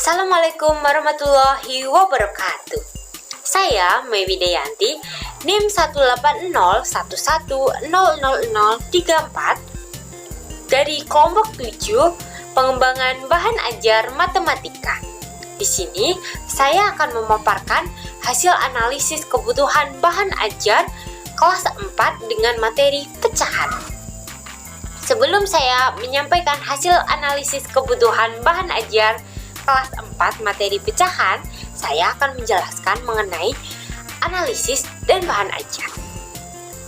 Assalamualaikum warahmatullahi wabarakatuh. Saya Mei Widayanti, NIM 18011000034 dari kelompok 7 pengembangan bahan ajar matematika. Di sini saya akan memaparkan hasil analisis kebutuhan bahan ajar kelas 4 dengan materi pecahan. Sebelum saya menyampaikan hasil analisis kebutuhan bahan ajar kelas 4 materi pecahan, saya akan menjelaskan mengenai analisis dan bahan ajar.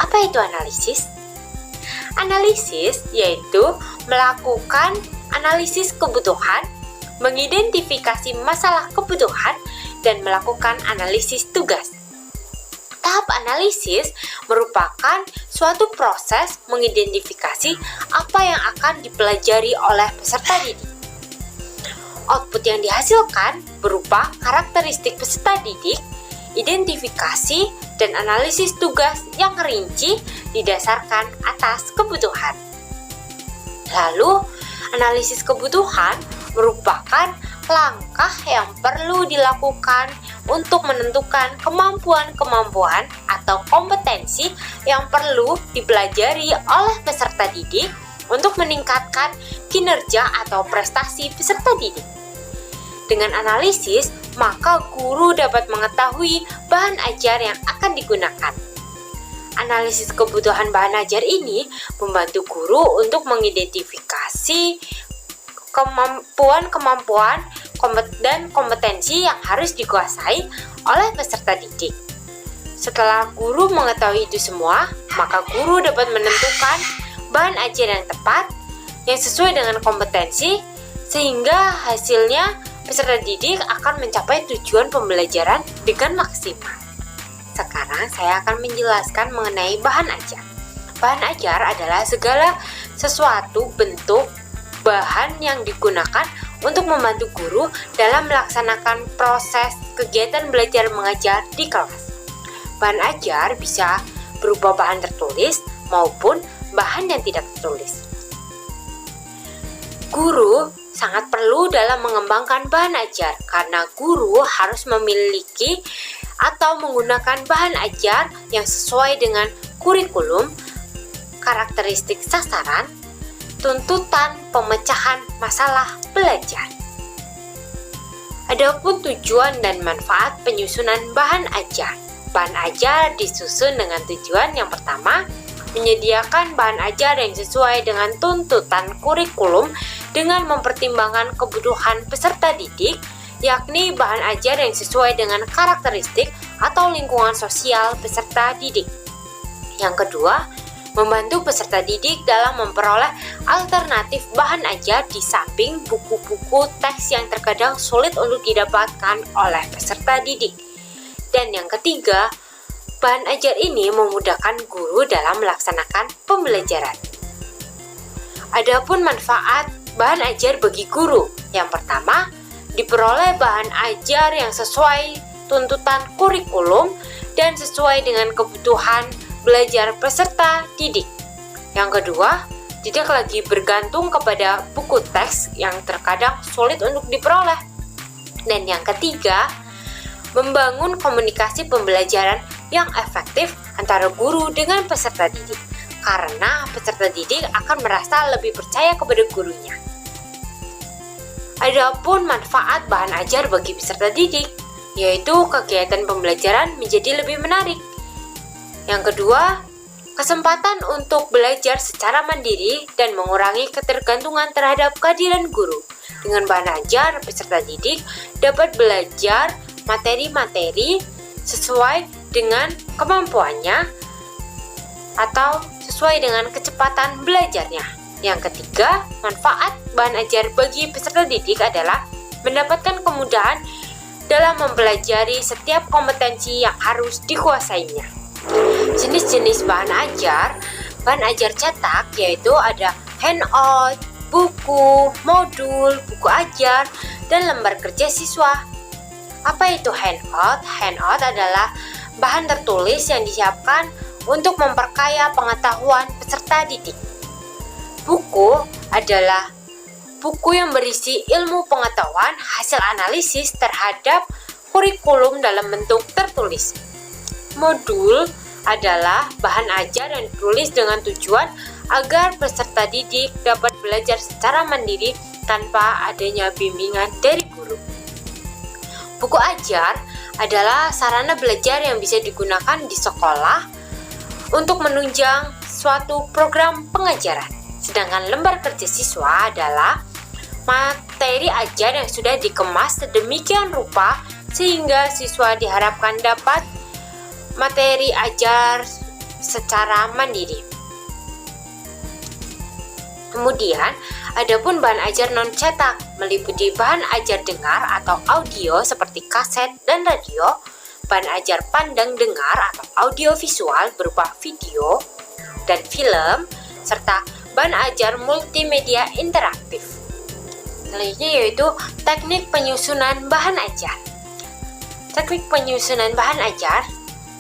Apa itu analisis? Analisis yaitu melakukan analisis kebutuhan, mengidentifikasi masalah kebutuhan, dan melakukan analisis tugas. Tahap analisis merupakan suatu proses mengidentifikasi apa yang akan dipelajari oleh peserta didik. Output yang dihasilkan berupa karakteristik peserta didik, identifikasi, dan analisis tugas yang rinci didasarkan atas kebutuhan. Lalu, analisis kebutuhan merupakan langkah yang perlu dilakukan untuk menentukan kemampuan-kemampuan atau kompetensi yang perlu dipelajari oleh peserta didik untuk meningkatkan kinerja atau prestasi peserta didik. Dengan analisis, maka guru dapat mengetahui bahan ajar yang akan digunakan. Analisis kebutuhan bahan ajar ini membantu guru untuk mengidentifikasi kemampuan-kemampuan dan kompetensi yang harus dikuasai oleh peserta didik. Setelah guru mengetahui itu semua, maka guru dapat menentukan bahan ajar yang tepat, yang sesuai dengan kompetensi, sehingga hasilnya peserta didik akan mencapai tujuan pembelajaran dengan maksimal. Sekarang saya akan menjelaskan mengenai bahan ajar. Bahan ajar adalah segala sesuatu bentuk bahan yang digunakan untuk membantu guru dalam melaksanakan proses kegiatan belajar mengajar di kelas. Bahan ajar bisa berupa bahan tertulis maupun bahan yang tidak tertulis. Guru sangat perlu dalam mengembangkan bahan ajar karena guru harus memiliki atau menggunakan bahan ajar yang sesuai dengan kurikulum, karakteristik sasaran, tuntutan pemecahan masalah belajar. Adapun tujuan dan manfaat penyusunan bahan ajar. Bahan ajar disusun dengan tujuan yang pertama, menyediakan bahan ajar yang sesuai dengan tuntutan kurikulum dengan mempertimbangkan kebutuhan peserta didik, yakni bahan ajar yang sesuai dengan karakteristik atau lingkungan sosial peserta didik. Yang kedua, membantu peserta didik dalam memperoleh alternatif bahan ajar di samping buku-buku teks yang terkadang sulit untuk didapatkan oleh peserta didik. Dan yang ketiga, bahan ajar ini memudahkan guru dalam melaksanakan pembelajaran. Adapun manfaat bahan ajar bagi guru. Yang pertama, diperoleh bahan ajar yang sesuai tuntutan kurikulum dan sesuai dengan kebutuhan belajar peserta didik. Yang kedua, tidak lagi bergantung kepada buku teks yang terkadang sulit untuk diperoleh. Dan yang ketiga, membangun komunikasi pembelajaran yang efektif antara guru dengan peserta didik, karena peserta didik akan merasa lebih percaya kepada gurunya. Adapun manfaat bahan ajar bagi peserta didik, yaitu kegiatan pembelajaran menjadi lebih menarik. Yang kedua, kesempatan untuk belajar secara mandiri dan mengurangi ketergantungan terhadap kehadiran guru. Dengan bahan ajar, peserta didik dapat belajar materi-materi sesuai dengan kemampuannya atau sesuai dengan kecepatan belajarnya. Yang ketiga, manfaat bahan ajar bagi peserta didik adalah mendapatkan kemudahan dalam mempelajari setiap kompetensi yang harus dikuasainya. Jenis-jenis bahan ajar cetak yaitu ada handout, buku, modul, buku ajar, dan lembar kerja siswa. Apa itu handout? Handout adalah bahan tertulis yang disiapkan untuk memperkaya pengetahuan peserta didik. Buku adalah buku yang berisi ilmu pengetahuan hasil analisis terhadap kurikulum dalam bentuk tertulis. Modul adalah bahan ajar yang ditulis dengan tujuan agar peserta didik dapat belajar secara mandiri tanpa adanya bimbingan dari guru. Buku ajar adalah sarana belajar yang bisa digunakan di sekolah untuk menunjang suatu program pengajaran. Sedangkan lembar kerja siswa adalah materi ajar yang sudah dikemas sedemikian rupa sehingga siswa diharapkan dapat materi ajar secara mandiri. Kemudian, adapun bahan ajar non cetak meliputi bahan ajar dengar atau audio seperti kaset dan radio, bahan ajar pandang dengar atau audio visual berupa video dan film, serta bahan ajar multimedia interaktif. Selanjutnya yaitu teknik penyusunan bahan ajar. Teknik penyusunan bahan ajar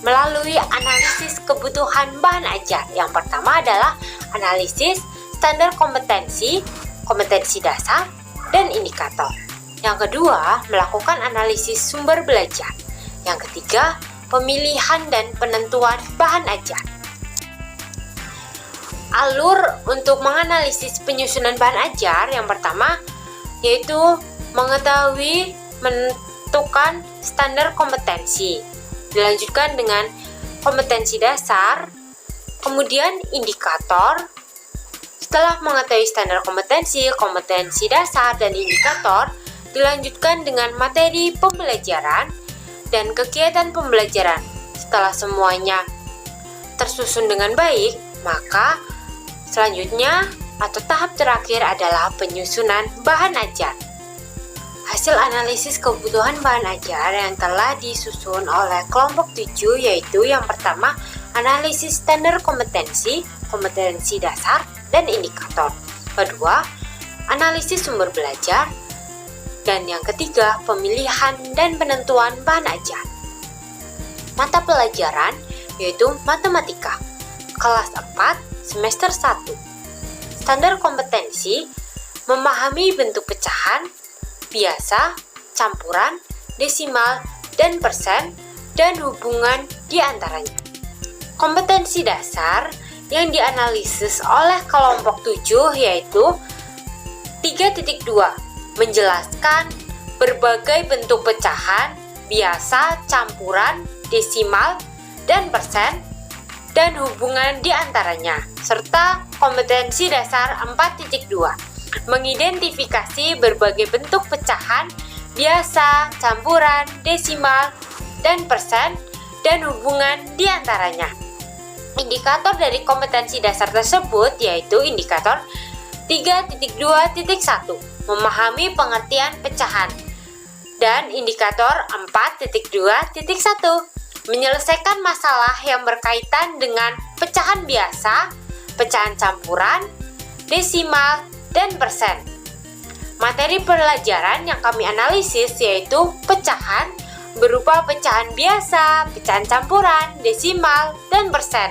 melalui analisis kebutuhan bahan ajar. Yang pertama adalah analisis standar kompetensi, kompetensi dasar, dan indikator. Yang kedua, melakukan analisis sumber belajar. Yang ketiga, pemilihan dan penentuan bahan ajar. Alur untuk menganalisis penyusunan bahan ajar yang pertama yaitu mengetahui menentukan standar kompetensi. Dilanjutkan dengan kompetensi dasar, kemudian indikator. Setelah mengetahui standar kompetensi, kompetensi dasar, dan indikator, dilanjutkan dengan materi pembelajaran dan kegiatan pembelajaran. Setelah semuanya tersusun dengan baik, maka selanjutnya atau tahap terakhir adalah penyusunan bahan ajar. Hasil analisis kebutuhan bahan ajar yang telah disusun oleh kelompok 7 yaitu yang pertama, analisis standar kompetensi, kompetensi dasar, dan indikator. Kedua, analisis sumber belajar. Dan yang ketiga, pemilihan dan penentuan bahan ajar. Mata pelajaran yaitu matematika, kelas 4, semester 1. Standar kompetensi, memahami bentuk pecahan, biasa, campuran, desimal, dan persen, dan hubungan di antaranya. Kompetensi dasar yang dianalisis oleh kelompok 7 yaitu 3.2, menjelaskan berbagai bentuk pecahan, biasa, campuran, desimal, dan persen, dan hubungan di antaranya, serta kompetensi dasar 4.2, mengidentifikasi berbagai bentuk pecahan, biasa, campuran, desimal, dan persen, dan hubungan di antaranya. Indikator dari kompetensi dasar tersebut yaitu indikator 3.2.1, memahami pengertian pecahan, dan indikator 4.2.1, menyelesaikan masalah yang berkaitan dengan pecahan biasa, pecahan campuran, desimal, dan persen. Materi pelajaran yang kami analisis yaitu pecahan berupa pecahan biasa, pecahan campuran, desimal, dan persen.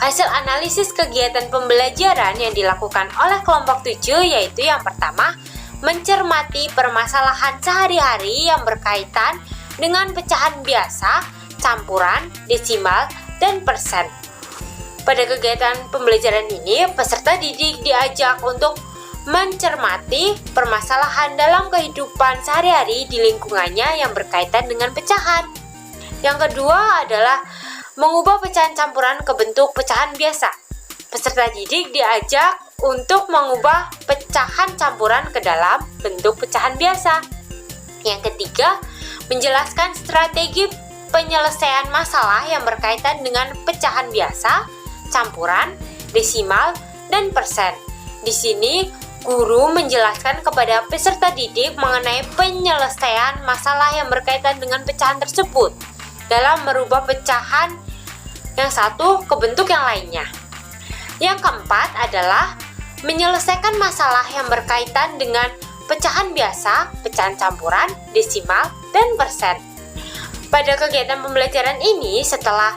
Hasil analisis kegiatan pembelajaran yang dilakukan oleh kelompok 7 yaitu yang pertama, mencermati permasalahan sehari-hari yang berkaitan dengan pecahan biasa, campuran, desimal, dan persen. Pada kegiatan pembelajaran ini, peserta didik diajak untuk mencermati permasalahan dalam kehidupan sehari-hari di lingkungannya yang berkaitan dengan pecahan. Yang kedua adalah mengubah pecahan campuran ke bentuk pecahan biasa. Peserta didik diajak untuk mengubah pecahan campuran ke dalam bentuk pecahan biasa. Yang ketiga, menjelaskan strategi penyelesaian masalah yang berkaitan dengan pecahan biasa, campuran, desimal, dan persen. Di sini, guru menjelaskan kepada peserta didik mengenai penyelesaian masalah yang berkaitan dengan pecahan tersebut dalam merubah pecahan yang satu ke bentuk yang lainnya. Yang keempat adalah menyelesaikan masalah yang berkaitan dengan pecahan biasa, pecahan campuran, desimal, dan persen. Pada kegiatan pembelajaran ini, setelah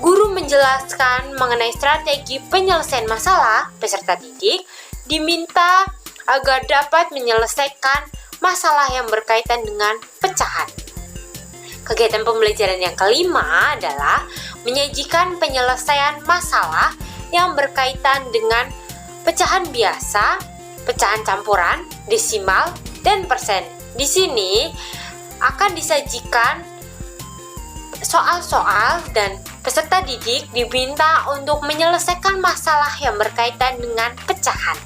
guru menjelaskan mengenai strategi penyelesaian masalah, peserta didik diminta agar dapat menyelesaikan masalah yang berkaitan dengan pecahan. Kegiatan pembelajaran yang kelima adalah menyajikan penyelesaian masalah yang berkaitan dengan pecahan biasa, pecahan campuran, desimal, dan persen. Di sini akan disajikan soal-soal dan peserta didik diminta untuk menyelesaikan masalah yang berkaitan dengan pecahan.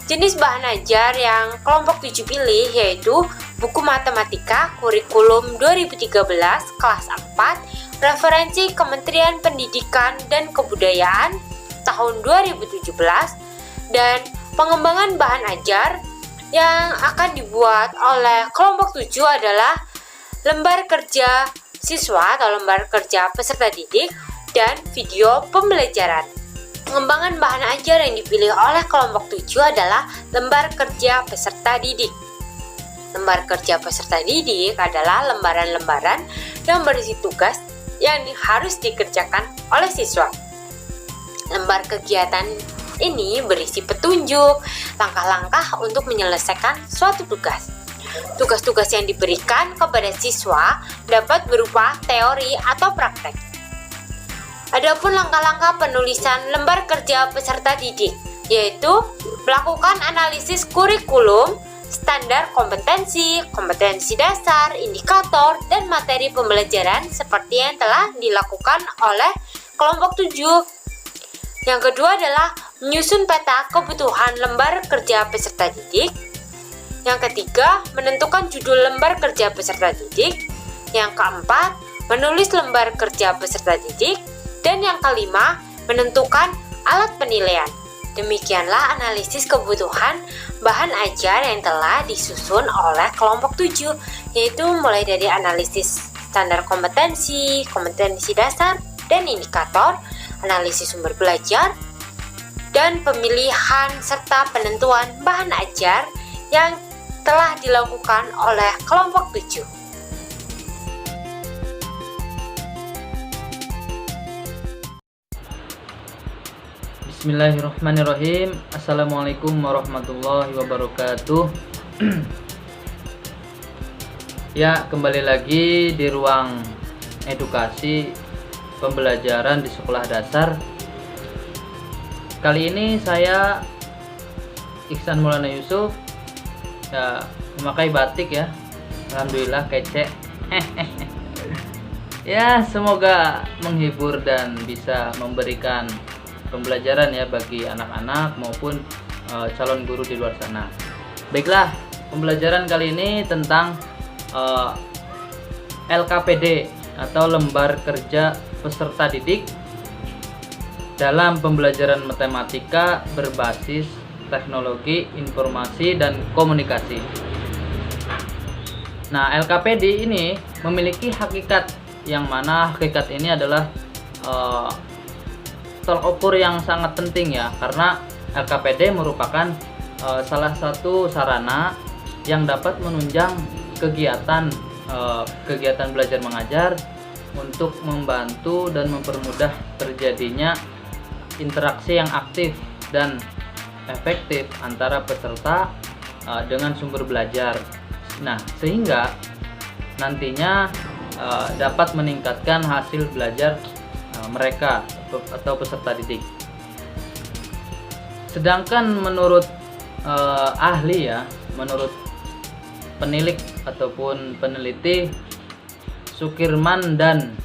Jenis bahan ajar yang kelompok 7 pilih yaitu buku matematika kurikulum 2013 kelas 4, referensi Kementerian Pendidikan dan Kebudayaan tahun 2017, dan pengembangan bahan ajar yang akan dibuat oleh kelompok 7 adalah lembar kerja siswa atau lembar kerja peserta didik dan video pembelajaran. Pengembangan bahan ajar yang dipilih oleh kelompok 7 adalah lembar kerja peserta didik. Lembar kerja peserta didik adalah lembaran-lembaran yang berisi tugas yang harus dikerjakan oleh siswa. Lembar kegiatan ini berisi petunjuk, langkah-langkah untuk menyelesaikan suatu tugas. Tugas-tugas yang diberikan kepada siswa dapat berupa teori atau praktek. Adapun langkah-langkah penulisan lembar kerja peserta didik, yaitu melakukan analisis kurikulum, standar kompetensi, kompetensi dasar, indikator, dan materi pembelajaran seperti yang telah dilakukan oleh kelompok 7. Yang kedua adalah menyusun peta kebutuhan lembar kerja peserta didik. Yang ketiga, menentukan judul lembar kerja peserta didik. Yang keempat, menulis lembar kerja peserta didik. Dan yang kelima, menentukan alat penilaian. Demikianlah analisis kebutuhan bahan ajar yang telah disusun oleh kelompok 7, yaitu mulai dari analisis standar kompetensi, kompetensi dasar, dan indikator, analisis sumber belajar, dan pemilihan serta penentuan bahan ajar yang telah dilakukan oleh kelompok 7. Bismillahirrahmanirrahim. Assalamualaikum warahmatullahi wabarakatuh. Ya, kembali lagi di ruang edukasi pembelajaran di sekolah dasar. Kali ini saya Iksan Maulana Yusuf ya, memakai batik ya. Alhamdulillah kece. Ya, semoga menghibur dan bisa memberikan pembelajaran ya bagi anak-anak maupun calon guru di luar sana. Baiklah, pembelajaran kali ini tentang LKPD atau lembar kerja peserta didik dalam pembelajaran matematika berbasis teknologi informasi dan komunikasi. Nah, LKPD ini memiliki hakikat yang mana hakikat ini adalah tolak ukur yang sangat penting ya, karena LKPD merupakan salah satu sarana yang dapat menunjang kegiatan belajar mengajar untuk membantu dan mempermudah terjadinya interaksi yang aktif dan efektif antara peserta dengan sumber belajar. Nah, sehingga nantinya dapat meningkatkan hasil belajar mereka atau peserta didik. Sedangkan menurut ahli ya, menurut penilik ataupun peneliti Sukirman dan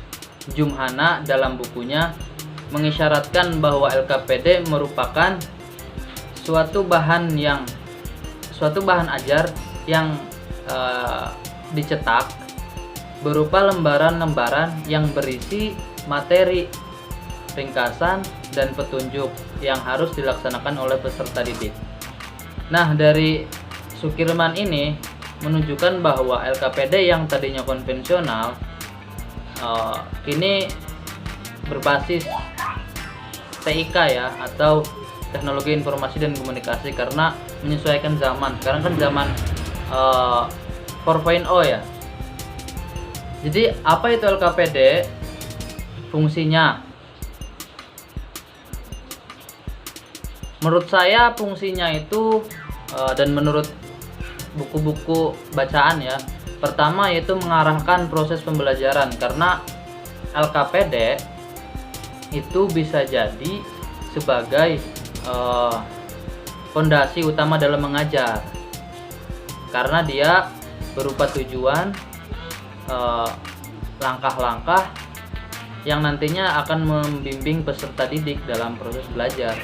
Jumhana dalam bukunya mengisyaratkan bahwa LKPD merupakan suatu bahan ajar yang dicetak berupa lembaran-lembaran yang berisi materi, ringkasan, dan petunjuk yang harus dilaksanakan oleh peserta didik. Nah, dari Sukirman ini menunjukkan bahwa LKPD yang tadinya konvensional kini berbasis TIK ya, atau teknologi informasi dan komunikasi karena menyesuaikan zaman. Sekarang kan zaman 4.0 ya. Jadi apa itu LKPD? Fungsinya, menurut saya fungsinya itu dan menurut buku-buku bacaan ya, pertama yaitu mengarahkan proses pembelajaran, karena LKPD itu bisa jadi sebagai fondasi utama dalam mengajar, karena dia berupa tujuan, langkah-langkah yang nantinya akan membimbing peserta didik dalam proses belajar.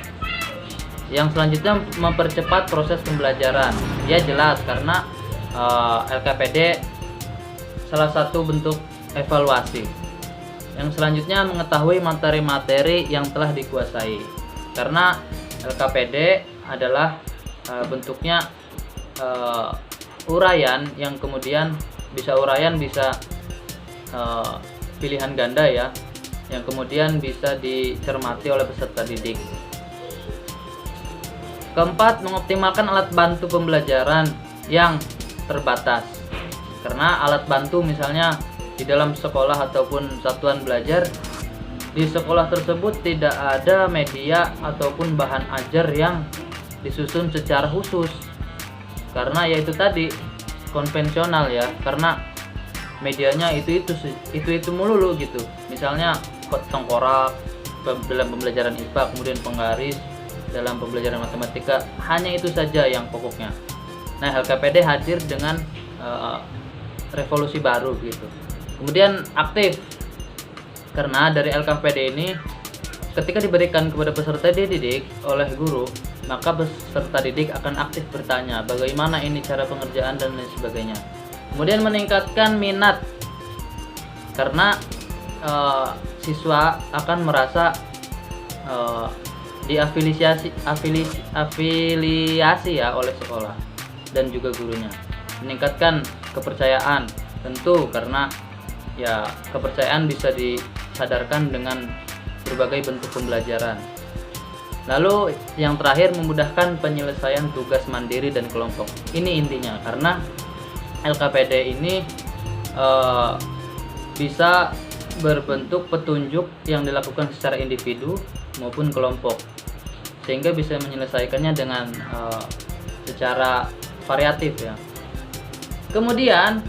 Yang selanjutnya mempercepat proses pembelajaran. Ya jelas, karena LKPD salah satu bentuk evaluasi. Yang selanjutnya mengetahui materi-materi yang telah dikuasai, karena LKPD adalah bentuknya uraian yang kemudian bisa pilihan ganda ya, yang kemudian bisa dicermati oleh peserta didik. Keempat, mengoptimalkan alat bantu pembelajaran yang terbatas, karena alat bantu misalnya di dalam sekolah ataupun satuan belajar, di sekolah tersebut tidak ada media ataupun bahan ajar yang disusun secara khusus, karena yaitu tadi konvensional ya, karena medianya itu melulu gitu. Misalnya tengkorak dalam pembelajaran IPA, kemudian penggaris dalam pembelajaran matematika, hanya itu saja yang pokoknya. Nah, LKPD hadir dengan revolusi baru gitu. Kemudian aktif, karena dari LKPD ini ketika diberikan kepada peserta didik oleh guru, maka peserta didik akan aktif bertanya bagaimana ini cara pengerjaan dan lain sebagainya. Kemudian meningkatkan minat, karena siswa akan merasa diafiliasi ya oleh sekolah dan juga gurunya. Meningkatkan kepercayaan, tentu karena ya kepercayaan bisa disadarkan dengan berbagai bentuk pembelajaran. Lalu yang terakhir, memudahkan penyelesaian tugas mandiri dan kelompok. Ini intinya, karena LKPD ini bisa berbentuk petunjuk yang dilakukan secara individu maupun kelompok, sehingga bisa menyelesaikannya dengan secara variatif ya. Kemudian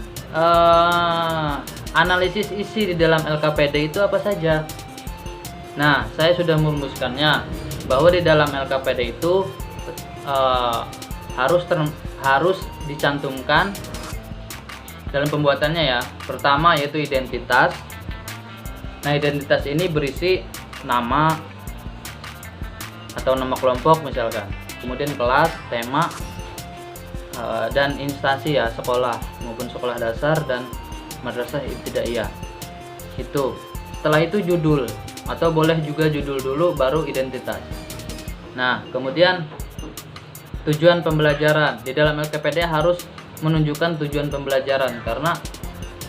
analisis isi di dalam LKPD itu apa saja? Nah, saya sudah merumuskannya bahwa di dalam LKPD itu harus dicantumkan dalam pembuatannya ya. Pertama yaitu identitas. Nah, identitas ini berisi nama atau nama kelompok misalkan, kemudian kelas, tema, dan instansi ya, sekolah maupun sekolah dasar dan madrasah ibtidaiyah. Itu. Setelah itu judul, atau boleh juga judul dulu baru identitas. Nah, kemudian tujuan pembelajaran. Di dalam LKPD harus menunjukkan tujuan pembelajaran, karena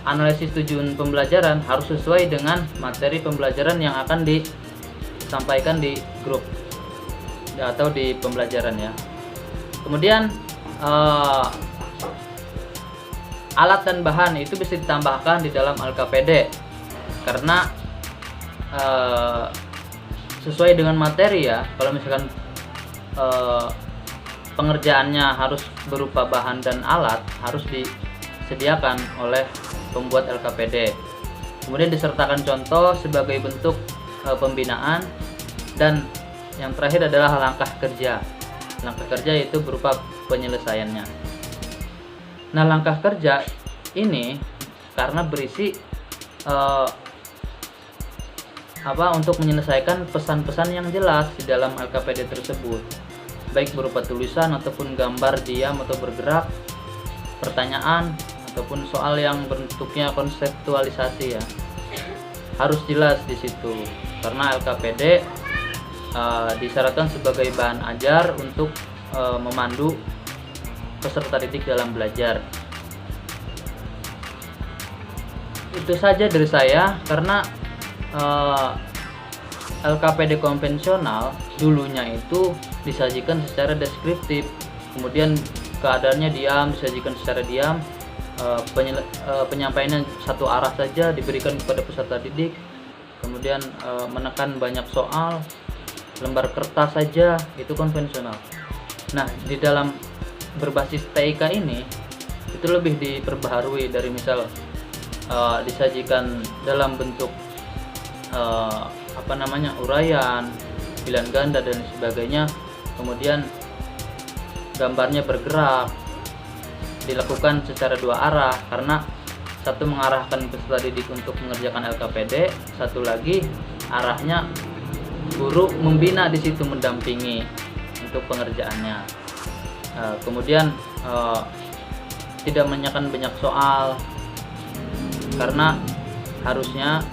analisis tujuan pembelajaran harus sesuai dengan materi pembelajaran yang akan disampaikan di grup atau di pembelajaran ya. Kemudian alat dan bahan itu bisa ditambahkan di dalam LKPD, karena sesuai dengan materi ya. Kalau misalkan pengerjaannya harus berupa bahan dan alat, harus disediakan oleh pembuat LKPD. Kemudian disertakan contoh sebagai bentuk pembinaan, dan yang terakhir adalah langkah kerja. Langkah kerja itu berupa penyelesaiannya. Nah, langkah kerja ini karena berisi untuk menyelesaikan pesan-pesan yang jelas di dalam LKPD tersebut, baik berupa tulisan ataupun gambar diam atau bergerak, pertanyaan ataupun soal yang bentuknya konseptualisasi ya, harus jelas di situ, karena LKPD disyaratkan sebagai bahan ajar untuk memandu peserta didik dalam belajar. Itu saja dari saya, karena LKPD konvensional dulunya itu disajikan secara deskriptif, kemudian keadaannya diam, disajikan secara diam, penyampaiannya satu arah saja diberikan kepada peserta didik, kemudian menekan banyak soal, lembar kertas saja, itu konvensional. Nah, di dalam berbasis TIK ini itu lebih diperbaharui, dari misal disajikan dalam bentuk uraian, pilihan ganda dan sebagainya, kemudian gambarnya bergerak, dilakukan secara dua arah, karena satu mengarahkan peserta didik untuk mengerjakan LKPD, satu lagi arahnya guru membina di situ, mendampingi untuk pengerjaannya. Kemudian tidak menanyakan banyak soal, karena harusnya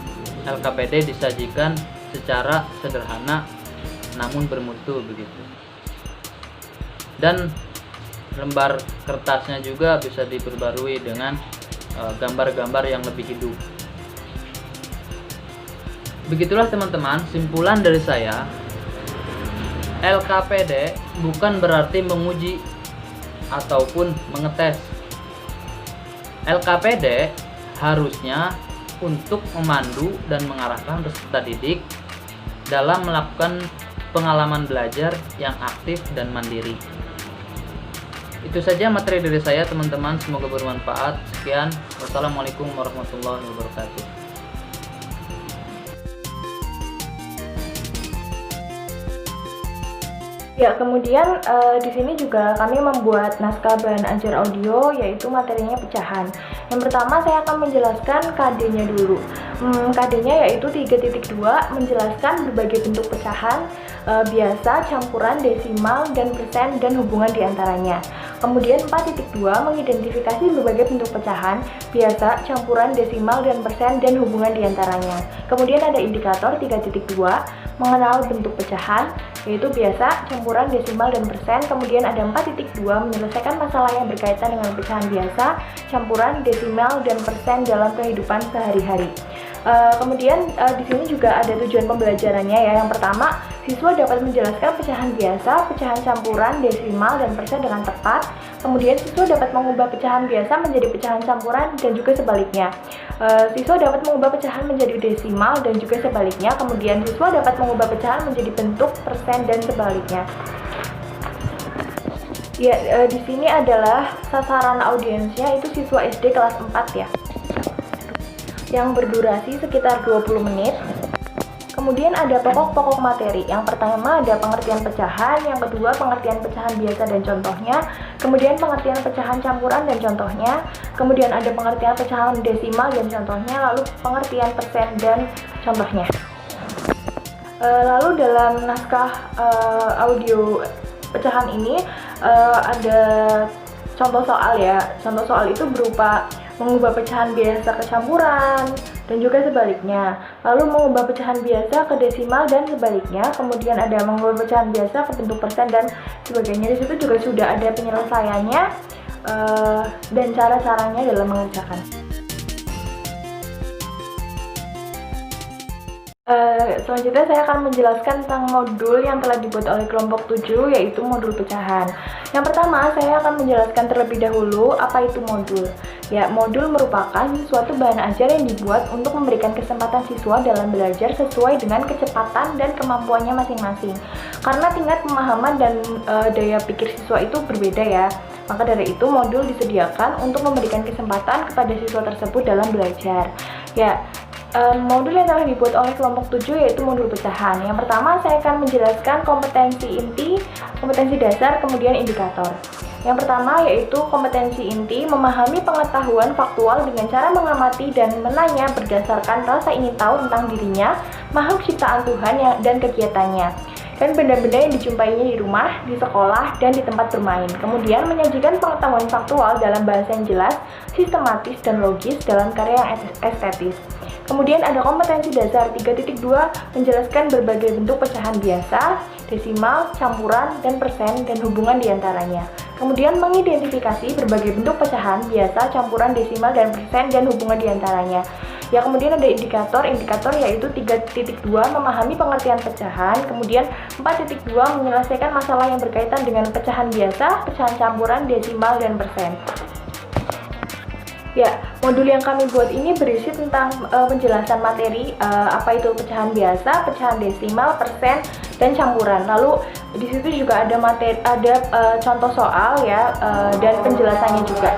LKPD disajikan secara sederhana namun bermutu begitu. Dan lembar kertasnya juga bisa diperbarui dengan gambar-gambar yang lebih hidup. Begitulah teman-teman, simpulan dari saya, LKPD bukan berarti menguji ataupun mengetes. LKPD harusnya untuk memandu dan mengarahkan peserta didik dalam melakukan pengalaman belajar yang aktif dan mandiri. Itu saja materi dari saya teman-teman, semoga bermanfaat. Sekian, wassalamualaikum warahmatullahi wabarakatuh. Ya, kemudian di sini juga kami membuat naskah bahan ajar audio, yaitu materinya pecahan. Yang pertama saya akan menjelaskan KD-nya dulu. KD-nya yaitu 3.2 menjelaskan berbagai bentuk pecahan, biasa, campuran, desimal, dan persen, dan hubungan diantaranya. Kemudian 4.2 mengidentifikasi berbagai bentuk pecahan, biasa, campuran, desimal, dan persen, dan hubungan diantaranya. Kemudian ada indikator 3.2 mengenal bentuk pecahan, yaitu biasa, campuran, desimal, dan persen. Kemudian ada 4.2 menyelesaikan masalah yang berkaitan dengan pecahan biasa, campuran, desimal, dan persen dalam kehidupan sehari-hari. Kemudian di sini juga ada tujuan pembelajarannya ya. Yang pertama, siswa dapat menjelaskan pecahan biasa, pecahan campuran, desimal, dan persen dengan tepat. Kemudian siswa dapat mengubah pecahan biasa menjadi pecahan campuran dan juga sebaliknya. Siswa dapat mengubah pecahan menjadi desimal dan juga sebaliknya. Kemudian siswa dapat mengubah pecahan menjadi bentuk, persen, dan sebaliknya. Ya, di sini adalah sasaran audiensnya itu siswa SD kelas 4 ya, yang berdurasi sekitar 20 menit. Kemudian ada pokok-pokok materi. Yang pertama ada pengertian pecahan, yang kedua pengertian pecahan biasa dan contohnya, kemudian pengertian pecahan campuran dan contohnya, kemudian ada pengertian pecahan desimal dan contohnya, lalu pengertian persen dan contohnya. Lalu dalam naskah audio pecahan ini ada contoh soal ya. Contoh soal itu berupa mengubah pecahan biasa ke campuran dan juga sebaliknya, lalu mengubah pecahan biasa ke desimal dan sebaliknya, kemudian ada mengubah pecahan biasa ke bentuk persen dan sebagainya. Di situ juga sudah ada penyelesaiannya dan cara-caranya dalam mengerjakan. Selanjutnya saya akan menjelaskan tentang modul yang telah dibuat oleh kelompok 7, yaitu modul pecahan. Yang pertama, saya akan menjelaskan terlebih dahulu apa itu modul. Ya, modul merupakan suatu bahan ajar yang dibuat untuk memberikan kesempatan siswa dalam belajar sesuai dengan kecepatan dan kemampuannya masing-masing. Karena tingkat pemahaman dan daya pikir siswa itu berbeda ya. Maka dari itu modul disediakan untuk memberikan kesempatan kepada siswa tersebut dalam belajar. Ya, modul yang telah dibuat oleh kelompok 7 yaitu modul pecahan. Yang pertama saya akan menjelaskan kompetensi inti, kompetensi dasar, kemudian indikator. Yang pertama yaitu kompetensi inti, memahami pengetahuan faktual dengan cara mengamati dan menanya berdasarkan rasa ingin tahu tentang dirinya, makhluk ciptaan Tuhan dan kegiatannya, dan benda-benda yang dijumpainya di rumah, di sekolah, dan di tempat bermain. Kemudian menyajikan pengetahuan faktual dalam bahasa yang jelas, sistematis, dan logis dalam karya yang estetis. Kemudian ada kompetensi dasar 3.2 menjelaskan berbagai bentuk pecahan biasa, desimal, campuran, dan persen, dan hubungan diantaranya. Kemudian mengidentifikasi berbagai bentuk pecahan biasa, campuran, desimal, dan persen, dan hubungan diantaranya. Ya, kemudian ada indikator yaitu 3.2 memahami pengertian pecahan, kemudian 4.2 menyelesaikan masalah yang berkaitan dengan pecahan biasa, pecahan campuran, desimal, dan persen. Ya, modul yang kami buat ini berisi tentang penjelasan materi apa itu pecahan biasa, pecahan desimal, persen, dan campuran. Lalu di situ juga ada contoh soal ya dan penjelasannya juga.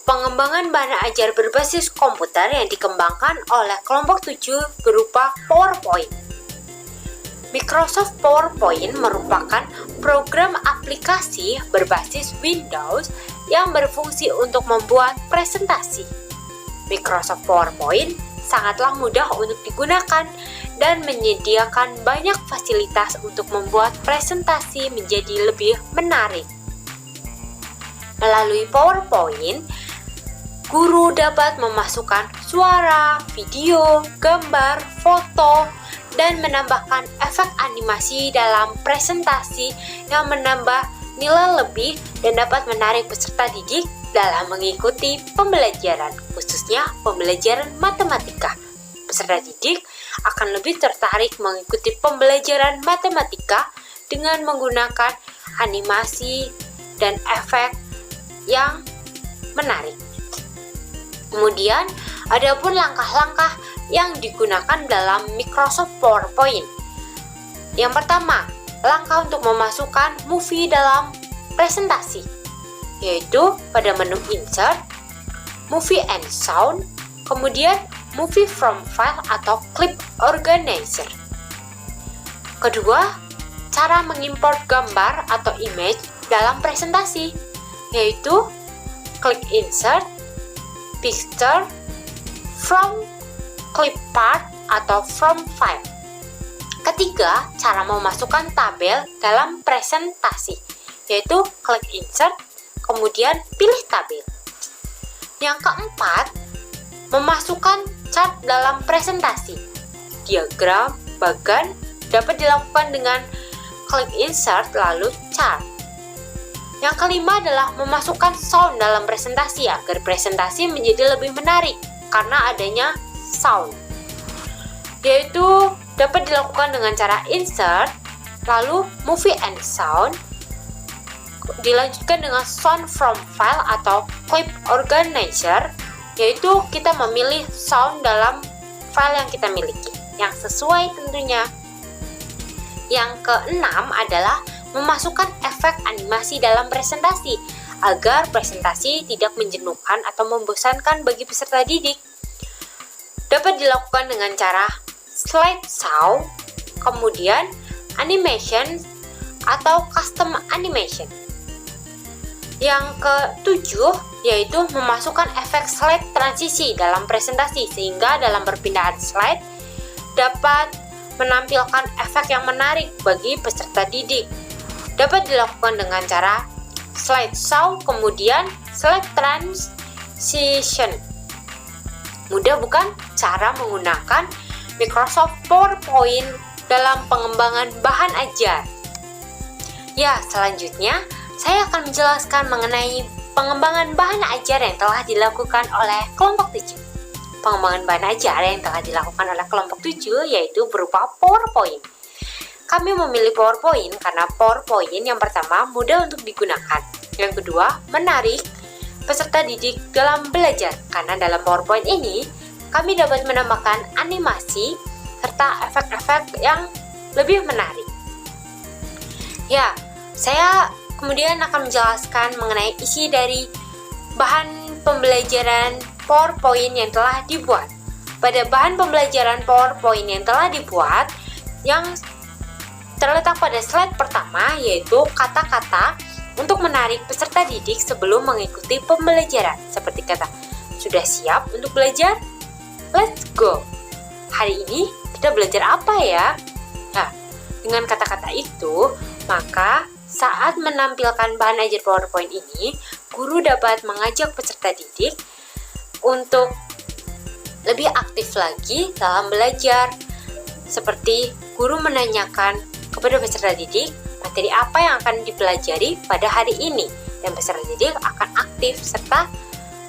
Pengembangan bahan ajar berbasis komputer yang dikembangkan oleh kelompok 7 berupa PowerPoint. Microsoft PowerPoint merupakan program aplikasi berbasis Windows yang berfungsi untuk membuat presentasi. Microsoft PowerPoint sangatlah mudah untuk digunakan dan menyediakan banyak fasilitas untuk membuat presentasi menjadi lebih menarik. Melalui PowerPoint, guru dapat memasukkan suara, video, gambar, foto, dan menambahkan efek animasi dalam presentasi yang menambah nilai lebih dan dapat menarik peserta didik dalam mengikuti pembelajaran, khususnya pembelajaran matematika. Peserta didik akan lebih tertarik mengikuti pembelajaran matematika dengan menggunakan animasi dan efek yang menarik. Kemudian, ada pun langkah-langkah yang digunakan dalam Microsoft PowerPoint. Yang pertama, langkah untuk memasukkan movie dalam presentasi, yaitu pada menu Insert, Movie and Sound, kemudian Movie from File atau Clip Organizer. Kedua, cara mengimport gambar atau image dalam presentasi, yaitu klik Insert, Picture, From Clip Part atau From File. Ketiga, cara memasukkan tabel dalam presentasi, yaitu klik Insert, kemudian pilih tabel. Yang keempat, memasukkan chart dalam presentasi. Diagram, bagan dapat dilakukan dengan klik Insert lalu Chart. Yang kelima adalah memasukkan sound dalam presentasi agar presentasi menjadi lebih menarik karena adanya sound, yaitu dapat dilakukan dengan cara Insert, lalu Movie and Sound, dilanjutkan dengan Sound from File atau Clip Organizer, yaitu kita memilih sound dalam file yang kita miliki, yang sesuai tentunya. Yang keenam adalah memasukkan efek animasi dalam presentasi, agar presentasi tidak menjenuhkan atau membosankan bagi peserta didik. Dapat dilakukan dengan cara slideshow, kemudian animation atau custom animation. Yang ketujuh yaitu memasukkan efek slide transisi dalam presentasi, sehingga dalam perpindahan slide dapat menampilkan efek yang menarik bagi peserta didik. Dapat dilakukan dengan cara slideshow, kemudian slide transition. Mudah bukan cara menggunakan Microsoft PowerPoint dalam pengembangan bahan ajar? Ya, selanjutnya saya akan menjelaskan mengenai pengembangan bahan ajar yang telah dilakukan oleh kelompok 7. Pengembangan bahan ajar yang telah dilakukan oleh kelompok 7 yaitu berupa PowerPoint. Kami memilih PowerPoint karena PowerPoint yang pertama mudah untuk digunakan. Yang kedua, menarik peserta didik dalam belajar karena dalam PowerPoint ini kami dapat menambahkan animasi serta efek-efek yang lebih menarik. Ya, saya kemudian akan menjelaskan mengenai isi dari bahan pembelajaran PowerPoint yang telah dibuat. Pada bahan pembelajaran PowerPoint yang telah dibuat, yang terletak pada slide pertama yaitu kata-kata untuk menarik peserta didik sebelum mengikuti pembelajaran, seperti kata, "Sudah siap untuk belajar? Let's go." Hari ini kita belajar apa ya? Nah, dengan kata-kata itu, maka saat menampilkan bahan ajar PowerPoint ini, guru dapat mengajak peserta didik untuk lebih aktif lagi dalam belajar. Seperti guru menanyakan kepada peserta didik materi apa yang akan dipelajari pada hari ini. dan peserta didik akan aktif serta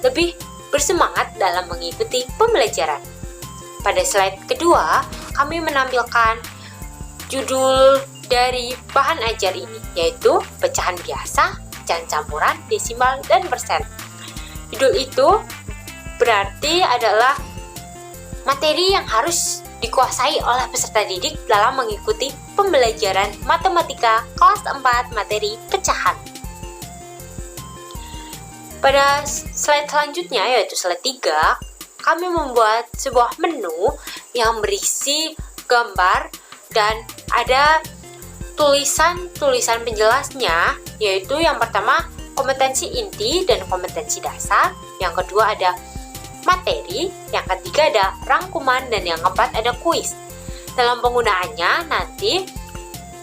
lebih bersemangat dalam mengikuti pembelajaran. Pada slide kedua, kami menampilkan judul dari bahan ajar ini, yaitu pecahan biasa, pecahan campuran, desimal, dan persen. Judul itu berarti adalah materi yang harus dikuasai oleh peserta didik dalam mengikuti pembelajaran matematika kelas 4 materi pecahan. Pada slide selanjutnya, yaitu slide 3, kami membuat sebuah menu yang berisi gambar dan ada tulisan-tulisan penjelasnya, yaitu yang pertama kompetensi inti dan kompetensi dasar, yang kedua ada materi, yang ketiga ada rangkuman, dan yang keempat ada kuis. Dalam penggunaannya, nanti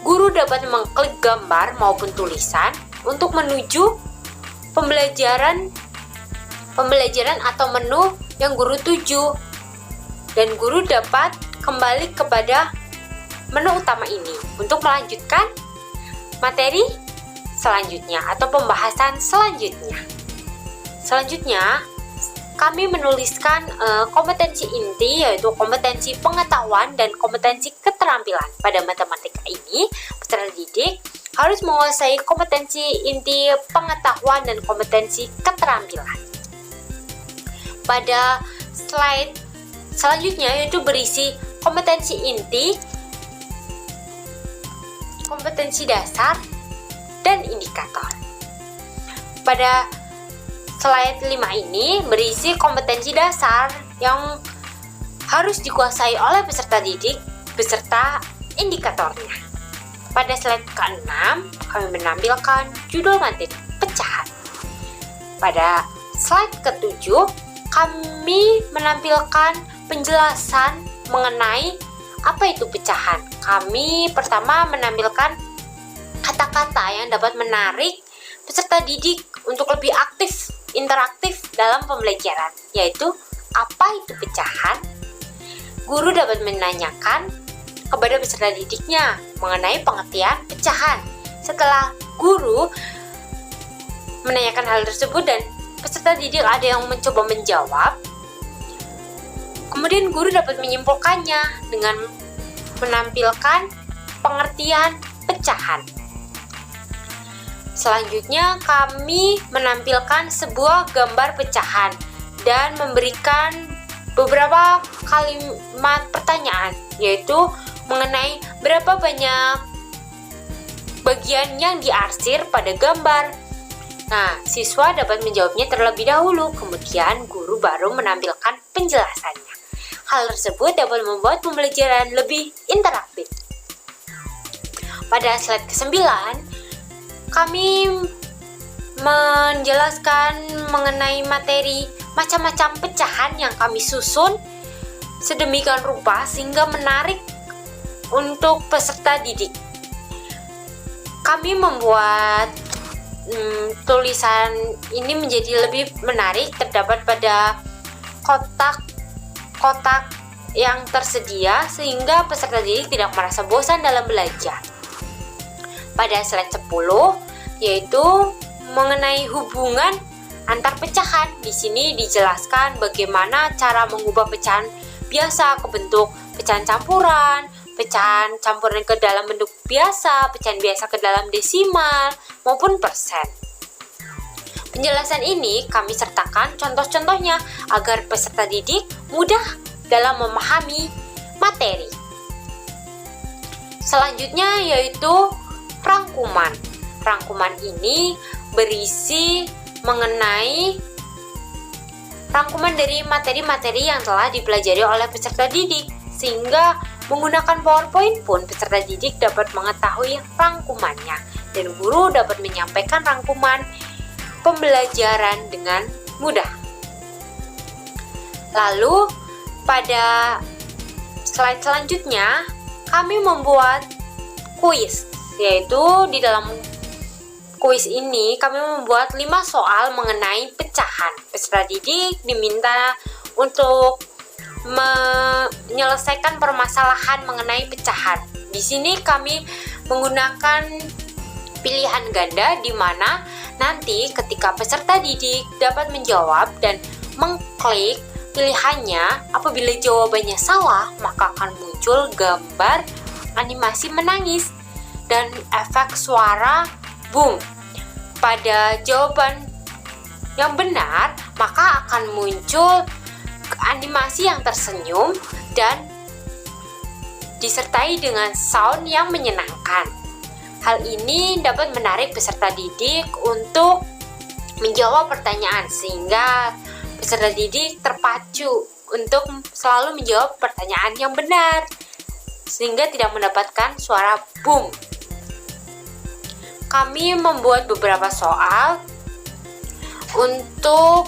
guru dapat mengklik gambar maupun tulisan untuk menuju pembelajaran atau menu yang guru tuju, dan guru dapat kembali kepada menu utama ini untuk melanjutkan materi selanjutnya atau pembahasan selanjutnya. Selanjutnya, kami menuliskan kompetensi inti, yaitu kompetensi pengetahuan dan kompetensi keterampilan. Pada matematika ini, peserta didik harus menguasai kompetensi inti pengetahuan dan kompetensi keterampilan. Pada slide selanjutnya, yaitu berisi kompetensi inti, kompetensi dasar, dan indikator. Pada slide 5 ini berisi kompetensi dasar yang harus dikuasai oleh peserta didik beserta indikatornya. Pada slide ke-6, kami menampilkan judul materi pecahan. Pada slide ke-7, kami menampilkan penjelasan mengenai apa itu pecahan. Kami pertama menampilkan kata-kata yang dapat menarik peserta didik untuk lebih aktif, interaktif dalam pembelajaran, yaitu apa itu pecahan. Guru dapat menanyakan kepada peserta didiknya mengenai pengertian pecahan. Setelah guru menanyakan hal tersebut dan peserta didik ada yang mencoba menjawab, kemudian guru dapat menyimpulkannya dengan menampilkan pengertian pecahan. Selanjutnya, kami menampilkan sebuah gambar pecahan dan memberikan beberapa kalimat pertanyaan, yaitu mengenai berapa banyak bagian yang diarsir pada gambar. Nah, siswa dapat menjawabnya terlebih dahulu, kemudian guru baru menampilkan penjelasannya. Hal tersebut dapat membuat pembelajaran lebih interaktif. Pada slide ke-9, kami menjelaskan mengenai materi macam-macam pecahan yang kami susun sedemikian rupa sehingga menarik untuk peserta didik. Kami membuat tulisan ini menjadi lebih menarik, terdapat pada kotak-kotak yang tersedia sehingga peserta didik tidak merasa bosan dalam belajar. Pada slide 10, yaitu mengenai hubungan antar pecahan. Di sini dijelaskan bagaimana cara mengubah pecahan biasa ke bentuk pecahan campuran ke dalam bentuk biasa, pecahan biasa ke dalam desimal, maupun persen. Penjelasan ini kami sertakan contoh-contohnya agar peserta didik mudah dalam memahami materi. Selanjutnya yaitu rangkuman. Rangkuman ini berisi mengenai rangkuman dari materi-materi yang telah dipelajari oleh peserta didik, sehingga menggunakan PowerPoint pun peserta didik dapat mengetahui rangkumannya dan guru dapat menyampaikan rangkuman pembelajaran dengan mudah. Lalu pada slide selanjutnya kami membuat kuis, yaitu di dalam kuis ini kami membuat 5 soal mengenai pecahan. Peserta didik diminta untuk menyelesaikan permasalahan mengenai pecahan. Di sini kami menggunakan pilihan ganda di mana nanti ketika peserta didik dapat menjawab dan mengklik pilihannya, apabila jawabannya salah, maka akan muncul gambar animasi menangis dan efek suara boom. Pada jawaban yang benar, maka akan muncul animasi yang tersenyum dan disertai dengan sound yang menyenangkan. Hal ini dapat menarik peserta didik untuk menjawab pertanyaan sehingga peserta didik terpacu untuk selalu menjawab pertanyaan yang benar sehingga tidak mendapatkan suara boom. Kami membuat beberapa soal untuk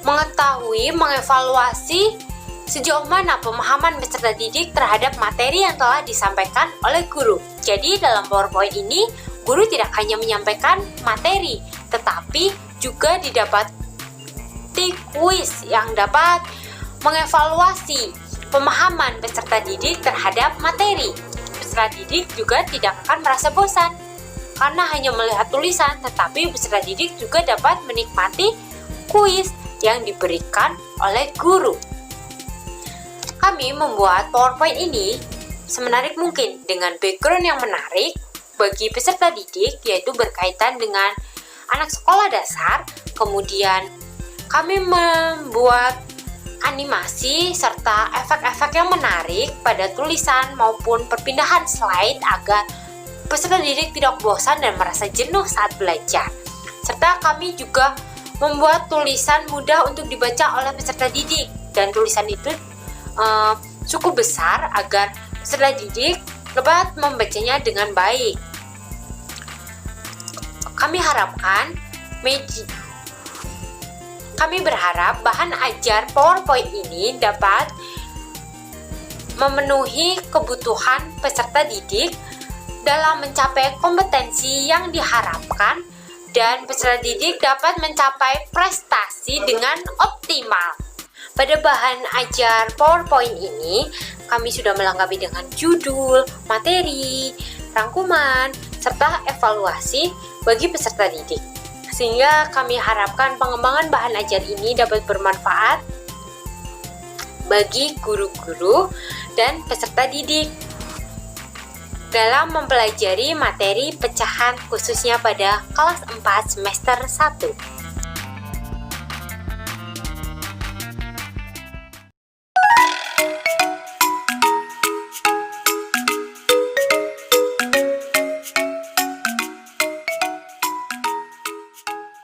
mengetahui, mengevaluasi sejauh mana pemahaman peserta didik terhadap materi yang telah disampaikan oleh guru. Jadi dalam PowerPoint ini, guru tidak hanya menyampaikan materi, tetapi juga didapati kuis yang dapat mengevaluasi pemahaman peserta didik terhadap materi. Peserta didik juga tidak akan merasa bosan karena hanya melihat tulisan, tetapi peserta didik juga dapat menikmati kuis yang diberikan oleh guru. Kami membuat PowerPoint ini semenarik mungkin dengan background yang menarik bagi peserta didik, yaitu berkaitan dengan anak sekolah dasar. Kemudian kami membuat animasi serta efek-efek yang menarik pada tulisan maupun perpindahan slide agar peserta didik tidak bosan dan merasa jenuh saat belajar. Serta kami juga membuat tulisan mudah untuk dibaca oleh peserta didik, dan tulisan itu cukup besar agar peserta didik dapat membacanya dengan baik. Kami berharap bahan ajar PowerPoint ini dapat memenuhi kebutuhan peserta didik dalam mencapai kompetensi yang diharapkan dan peserta didik dapat mencapai prestasi dengan optimal. Pada bahan ajar PowerPoint ini, kami sudah melengkapi dengan judul, materi, rangkuman, serta evaluasi bagi peserta didik. Sehingga kami harapkan pengembangan bahan ajar ini dapat bermanfaat bagi guru-guru dan peserta didik dalam mempelajari materi pecahan khususnya pada kelas 4 semester 1.